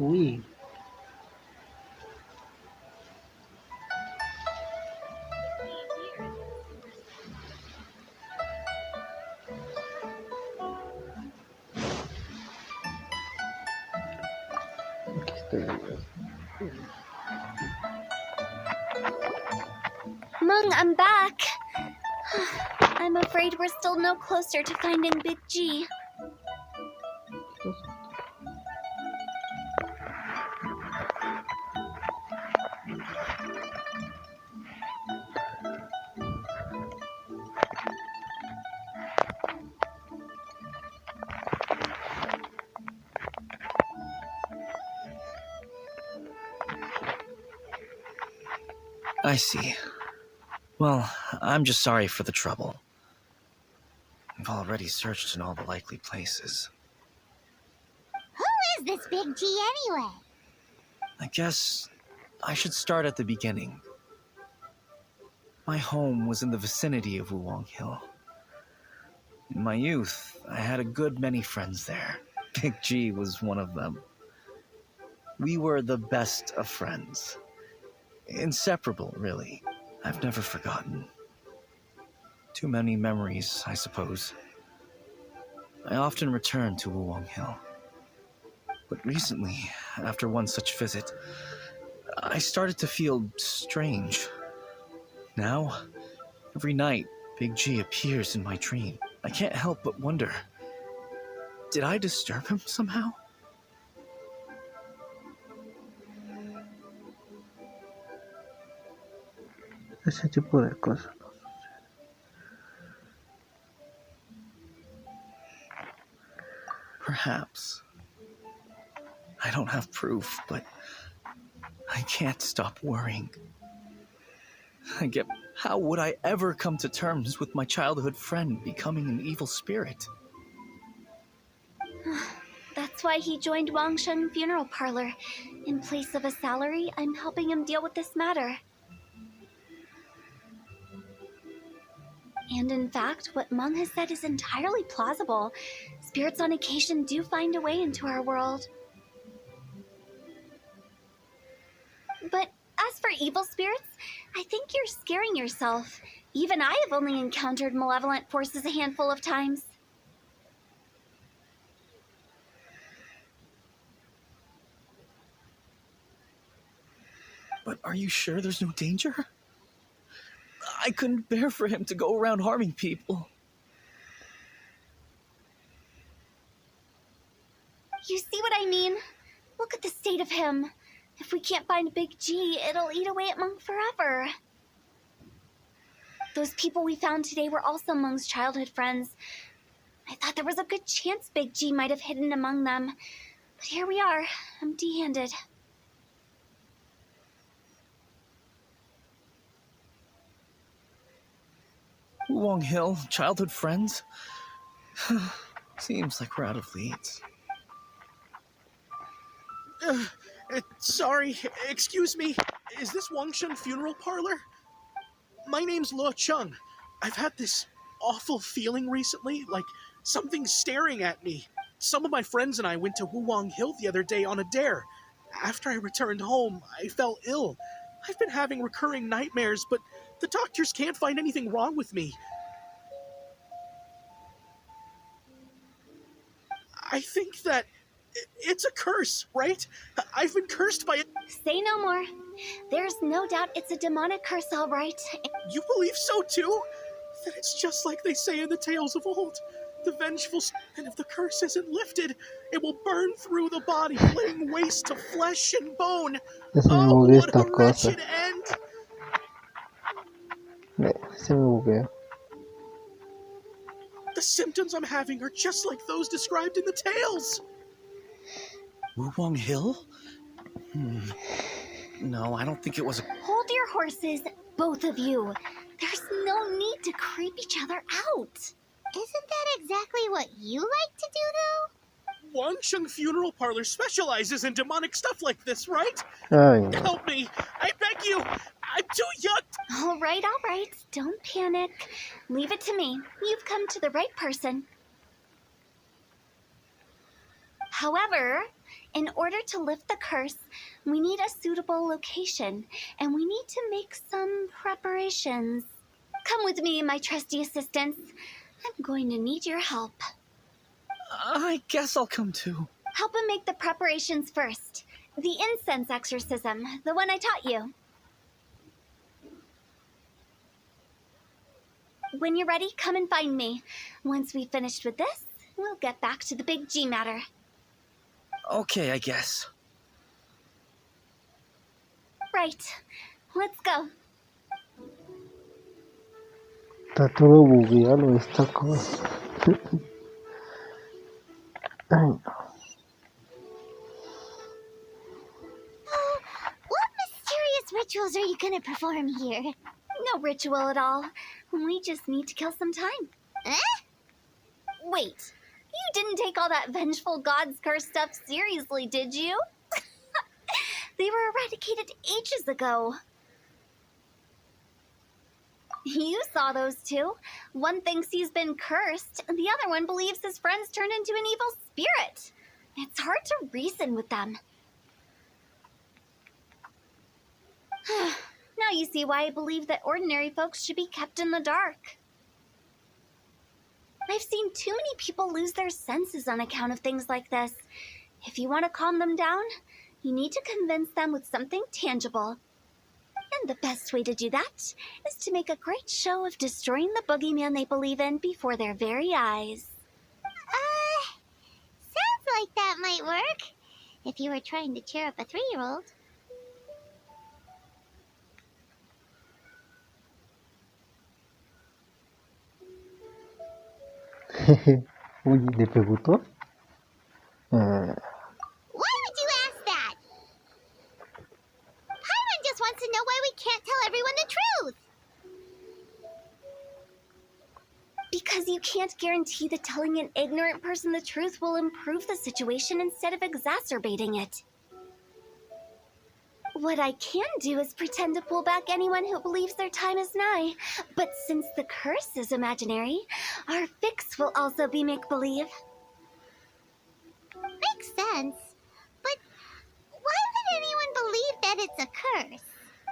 อุ้ย Mung, I'm back. I'm afraid we're still no closer to finding Big G. I see. Well, I'm just sorry for the trouble. I've already searched in all the likely places. Who is this Big G anyway? I guess I should start at the beginning. My home was in the vicinity of Wuwang Hill. In my youth, I had a good many friends there. Big G was one of them. We were the best of friends. Inseparable, really. I've never forgotten. Too many memories, I suppose. I often return to Wuwang Hill. But recently, after one such visit, I started to feel strange. Now, every night, Big G appears in my dream. I can't help but wonder, did I disturb him somehow? Ese tipo de cosas. Perhaps. I don't have proof, but I can't stop worrying. How would I ever come to terms with my childhood friend becoming an evil spirit? That's why he joined Wangsheng Funeral Parlor. In place of a salary, I'm helping him deal with this matter. And in fact, what Mung has said is entirely plausible. Spirits on occasion do find a way into our world. But as for evil spirits, I think you're scaring yourself. Even I have only encountered malevolent forces a handful of times. But are you sure there's no danger? I couldn't bear for him to go around harming people. You see what I mean? Look at the state of him. If we can't find Big G, it'll eat away at Mung forever. Those people we found today were also Mung's childhood friends. I thought there was a good chance Big G might have hidden among them. But here we are, empty-handed. Wuwang Hill, childhood friends? Seems like we're out of leads. Sorry, excuse me. Is this Wangsheng Funeral Parlor? My name's Luo Chung. I've had this awful feeling recently, like something's staring at me. Some of my friends and I went to Wuwang Hill the other day on a dare. After I returned home, I fell ill. I've been having recurring nightmares, but the doctors can't find anything wrong with me. I think that it's a curse, right? I've been cursed by it. Say no more. There's no doubt it's a demonic curse, all right. You believe so too? That it's just like they say in the tales of old. The vengeful, and if the curse isn't lifted, it will burn through the body, laying waste to flesh and bone. Ese me Oh, buguea what esta a cosa. wretched end! Se me buguea. The symptoms I'm having are just like those described in the tales. Wuwang Hill? No, I don't think it was a... Hold your horses, both of you. There's no need to creep each other out. Isn't that exactly what you like to do, though? Wangsheng Funeral Parlor specializes in demonic stuff like this, right? Ay, no. Help me! I beg you! I'm too young! All right. Don't panic. Leave it to me. You've come to the right person. However, In order to lift the curse, we need a suitable location, and we need to make some preparations. Come with me, my trusty assistants. I'm going to need your help. I guess I'll come too. Help him make the preparations first. The incense exorcism, the one I taught you. When you're ready, come and find me. Once we've finished with this, we'll get back to the big G matter. Okay, I guess. Right. Let's go. Está todo bugueado esta cosa. Ay, no. What mysterious rituals are you gonna perform here? No ritual at all. We just need to kill some time. Eh? Wait, you didn't take all that vengeful god's curse stuff seriously, did you? They were eradicated ages ago. You saw those two. One thinks he's been cursed, and the other one believes his friends turned into an evil spirit. It's hard to reason with them. Now you see why I believe that ordinary folks should be kept in the dark. I've seen too many people lose their senses on account of things like this. If you want to calm them down, you need to convince them with something tangible. And the best way to do that is to make a great show of destroying the boogeyman they believe in before their very eyes. Sounds like that might work. If you were trying to cheer up a 3-year-old. Uy, ¿le preguntó? Why would you ask that? Paimon just wants to know why we can't tell everyone the truth. Because you can't guarantee that telling an ignorant person the truth will improve the situation instead of exacerbating it. What I can do is pretend to pull back anyone who believes their time is nigh. But since the curse is imaginary, our fix will also be make-believe. Makes sense. But why would anyone believe that it's a curse?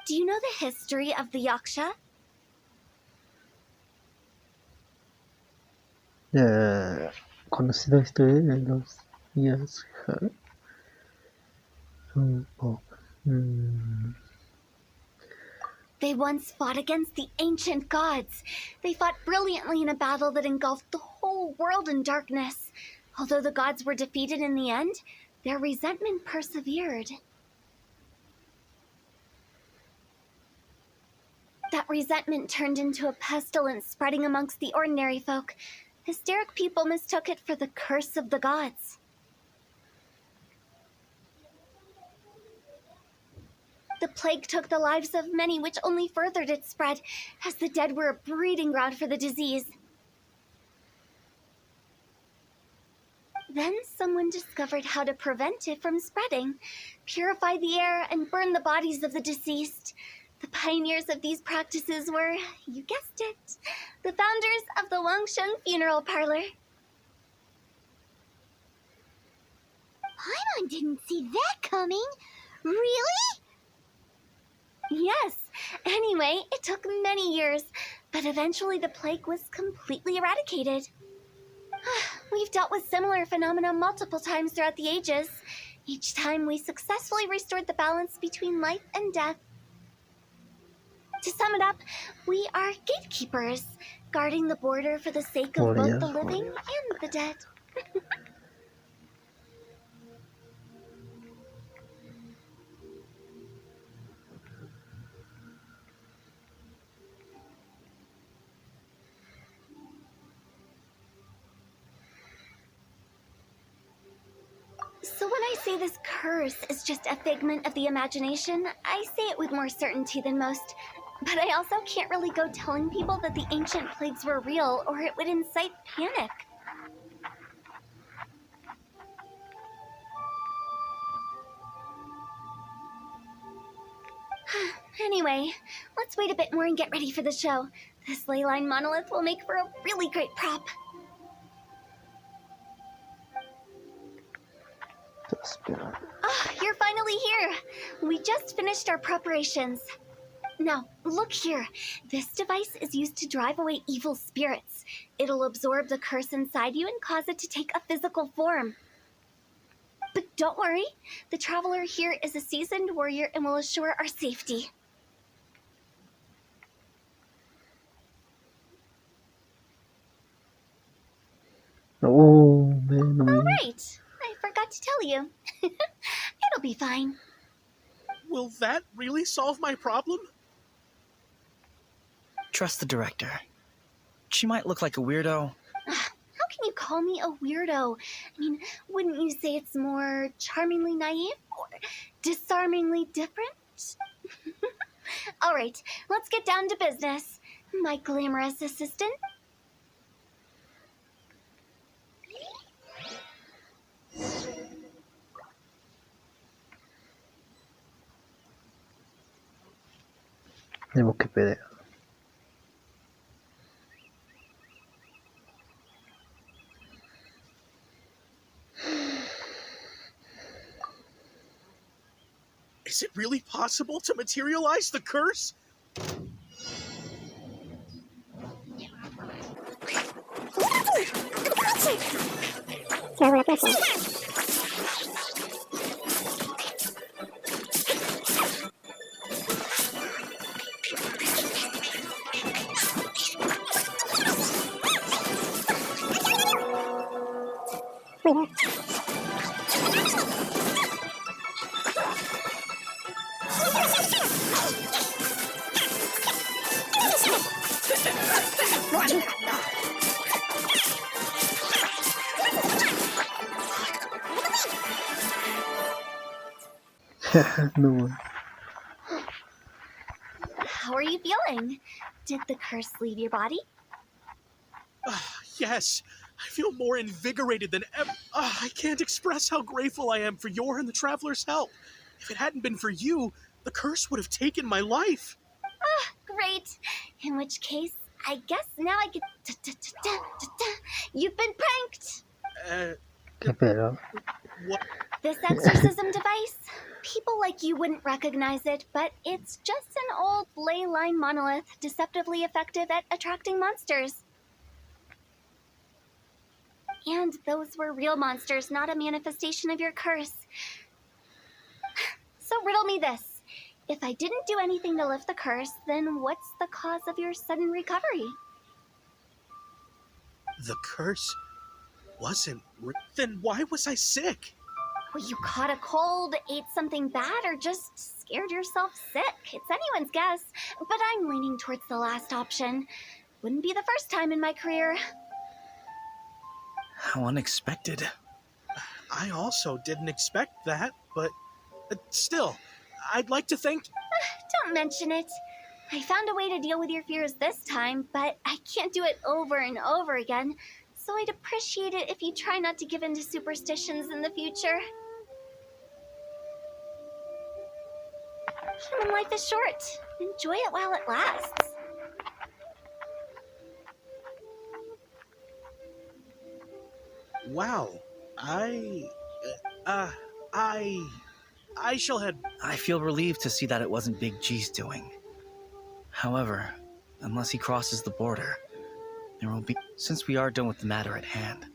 Do you know the history of the Yaksha? Conocido historia de los Yasuha. Un poco. They once fought against the ancient gods. They fought brilliantly in a battle that engulfed the whole world in darkness. Although the gods were defeated in the end, their resentment persevered. That resentment turned into a pestilence spreading amongst the ordinary folk. Hysteric people mistook it for the curse of the gods. The plague took the lives of many, which only furthered its spread, as the dead were a breeding ground for the disease. Then someone discovered how to prevent it from spreading, purify the air, and burn the bodies of the deceased. The pioneers of these practices were, you guessed it, the founders of the Wangsheng funeral parlor. Paimon didn't see that coming. Really? Yes. Anyway, it took many years, but eventually the plague was completely eradicated. We've dealt with similar phenomena multiple times throughout the ages. Each time we successfully restored the balance between life and death. To sum it up, we are gatekeepers, guarding the border for the sake of both the living and the dead. So when I say this curse is just a figment of the imagination, I say it with more certainty than most. But I also can't really go telling people that the ancient plagues were real, or it would incite panic. Anyway, let's wait a bit more and get ready for the show. This ley line monolith will make for a really great prop. Espera. Ah, you're finally here. We just finished our preparations. Now, look here. This device is used to drive away evil spirits. It'll absorb the curse inside you and cause it to take a physical form. But don't worry, the traveler here is a seasoned warrior and will assure our safety. Oh, man. All right, I forgot to tell you. It'll be fine. Will that really solve my problem? Trust the director. She might look like a weirdo. How can you call me a weirdo? I mean, wouldn't you say it's more charmingly naive or disarmingly different? All right, let's get down to business. My glamorous assistant. Tenemos que pelear. Is it really possible to materialize the curse? No. How are you feeling? Did the curse leave your body? Yes, I feel more invigorated than ever. I can't express how grateful I am for your and the traveler's help. If it hadn't been for you, the curse would have taken my life. Great. In which case, I guess now I get... You've been pranked! Espera. What? This exorcism device? People like you wouldn't recognize it, but it's just an old ley line monolith, deceptively effective at attracting monsters. And those were real monsters, not a manifestation of your curse. So riddle me this. If I didn't do anything to lift the curse, then what's the cause of your sudden recovery? The curse wasn't... Then why was I sick? Well, you caught a cold, ate something bad, or just scared yourself sick. It's anyone's guess, but I'm leaning towards the last option. Wouldn't be the first time in my career. How unexpected. I also didn't expect that, but still, I'd like to thank... Don't mention it. I found a way to deal with your fears this time, but I can't do it over and over again, so I'd appreciate it if you try not to give in to superstitions in the future. Human life is short. Enjoy it while it lasts. Wow, I shall head... I feel relieved to see that it wasn't Big G's doing. However, unless he crosses the border, there will be... Since we are done with the matter at hand,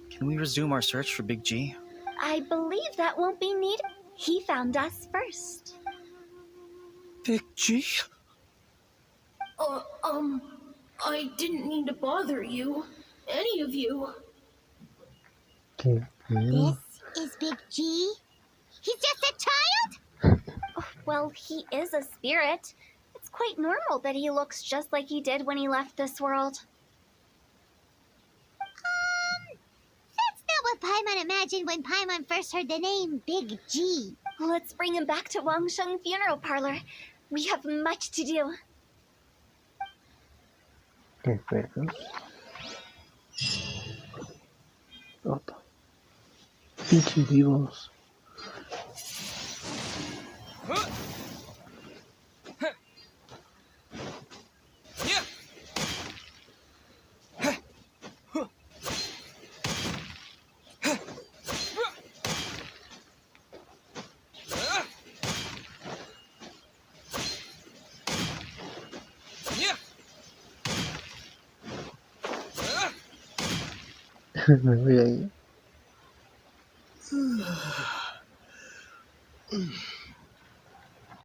can we resume our search for Big G? I believe that won't be needed. He found us first. Big G? I didn't mean to bother you. Any of you. ¿Qué? This is Big G? He's just a child? Well, he is a spirit. It's quite normal that he looks just like he did when he left this world. That's not what Paimon imagined when Paimon first heard the name Big G. Let's bring him back to Wangsheng Funeral Parlor. We have much to do. Espera. Opa. Pinches vivos. Me voy a ir.